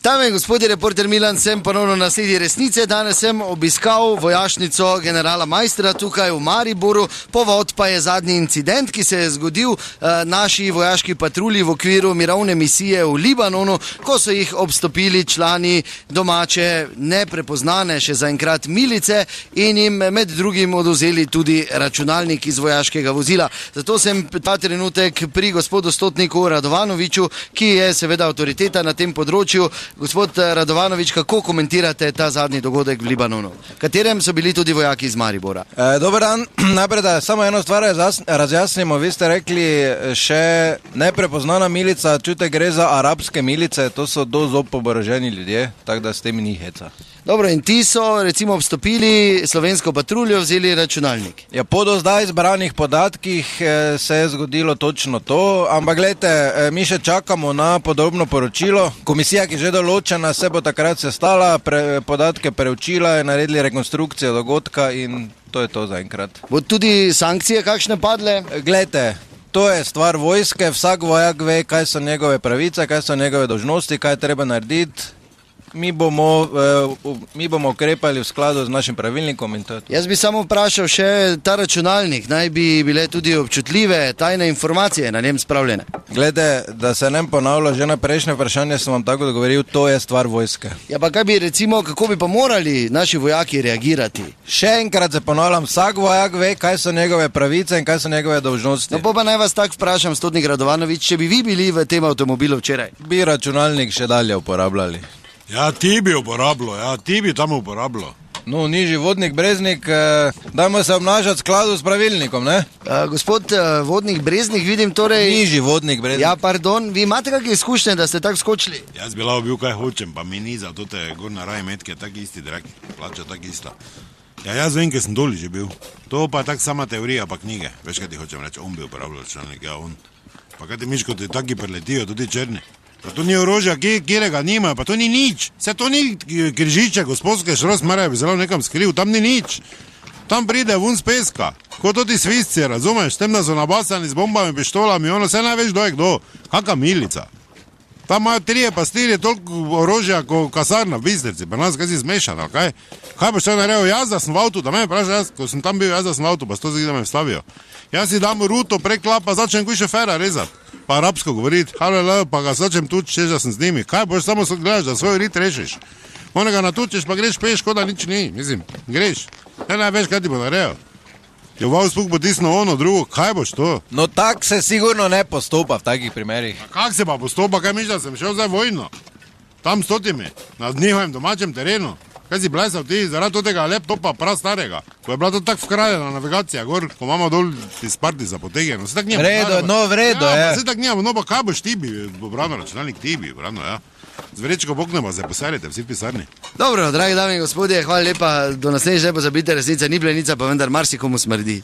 Dame in gospodje, reporter Milan, sem ponovno na sledi resnice. Danes sem obiskal vojašnico generala Maistra tukaj v Mariboru. Povod pa je zadnji incident, ki se je zgodil naši vojaški patrulji v okviru mirovne misije v Libanonu, ko so jih obstopili člani domače, neprepoznane še zaenkrat milice in jim med drugim odvzeli tudi računalnik iz vojaškega vozila. Zato sem ta trenutek pri gospodu Stotniku Radovanoviču, ki je seveda avtoriteta na tem področju. Gospod Radovanovič, kako komentirate ta zadnji dogodek v Libanonu, katerem so bili tudi vojaki iz Maribora? Dober dan, najprej da samo eno stvar razjasnimo. Vi ste rekli še neprepoznana milica, čute gre za arabske milice, to so dozop oboroženi ljudje, tako da s tem ni heca. Dobro, in ti so recimo obstopili slovensko patruljo, vzeli računalnik. Ja, po do zdaj zbranih podatkih se je zgodilo točno to, ampak gledajte, mi še čakamo na podrobno poročilo. Komisija, ki je že določena, se bo takrat sestala, podatke preučila, je naredili rekonstrukcijo dogodka in to je to zaenkrat. Bo tudi sankcije kakšne padle? Glejte, to je stvar vojske, vsak vojak ve, kaj so njegove pravice, kaj so njegove dolžnosti, kaj je treba narediti. Mi bomo ukrepali v skladu z našim pravilnikom in to je to. Jaz bi samo vprašal še ta računalnik, naj bi bile tudi občutljive, tajne informacije na njem spravljene. Glede, da se ne ponavlja, že na prejšnje vprašanje sem vam tako odgovoril, to je stvar vojske. Ja, pa kaj bi recimo, kako bi pa morali naši vojaki reagirati? Še enkrat se ponavljam, vsak vojak ve, kaj so njegove pravice in kaj so njegove dolžnosti. No, pa naj vas tako vprašam, Stotnik Radovanovič, če bi vi bili v tem avtomobilu včeraj? Bi računalnik še dalje uporabljali. Ja, ti bi uporabljal, ti bi tam uporabljal. No, nižji vodnik Breznik, dajmo se obnašati v skladu s pravilnikom, ne? Gospod vodnik Breznik, vidim torej... Nižji vodnik Breznik. Ja, pardon, vi imate kakšne izkušnje, da ste tako skočili? Jaz bi lahko bil kaj hočem, pa mi ni za to te gor na raje metke, tak isti direkt, plača tak ista. Ja, jaz vem, ker sem doli že bil. To pa je tak sama teorija, pa knjige. Veš, kaj ti hočem reči, on bi uporabljal računalnik, ja, on. Pa kaj ti miš, ko ti taki preletijo, tudi črni. Pa to ni orožja, kjerega nimajo, pa to ni nič. Vse to ni križiče, gospodske šrost, marajo bi zelo nekam skril, tam ni nič. Tam pride vun z peska, kot ti svisci, razumeš, tem da so nabasani z bombami, pištolami, ono, vse največ kdo je kdo. Kaka milica. Tam imajo 3 pastirje toliko orožja, kot kasarna v Bistrici, pa nas kaj si zmešan, ali kaj? Kaj boš to naredil? Jaz, da sem v avtu, da me vprašaj, jaz, ko sem tam bil, jaz, da sem v avtu, pa sto zdi, da me vstavijo. Jaz si dam ruto prek klapa, začnem kuj šofera rezati, pa arabsko govoriti, halala, pa ga začnem tuči, češ, da sem z njimi. Kaj boš, samo gledaš, da svoj rit rešiš. Onega natučeš, pa greš peš, kot da nič ni, mislim, greš. Ne veš, kaj ti bo naredil. Je v avspuk potisnil ono, drugo, kaj boš to? No tak se sigurno ne postopa v takih primerih. A kak se pa postopa, kaj miš, da sem šel zdaj vojno? Tam stotimi, na njihovem domačem terenu. Kaj si blesal ti, zaradi tega laptopa prav starega, ko je bila to tako vkradena navigacija, gor, ko imamo dol iz Partisa potegnjeno. V redu, ja. Se tako nijamo, no pa kaj boš ti bi, obrano računalnik ti bi, obrano, ja. Z vrečko poknemo, se poserite, vsi v pisarni. Dobro, dragi dame in gospodje, hvala lepa, do naslednjič ne pozabite, resnica ni plenica, pa vendar marsikomu smrdi.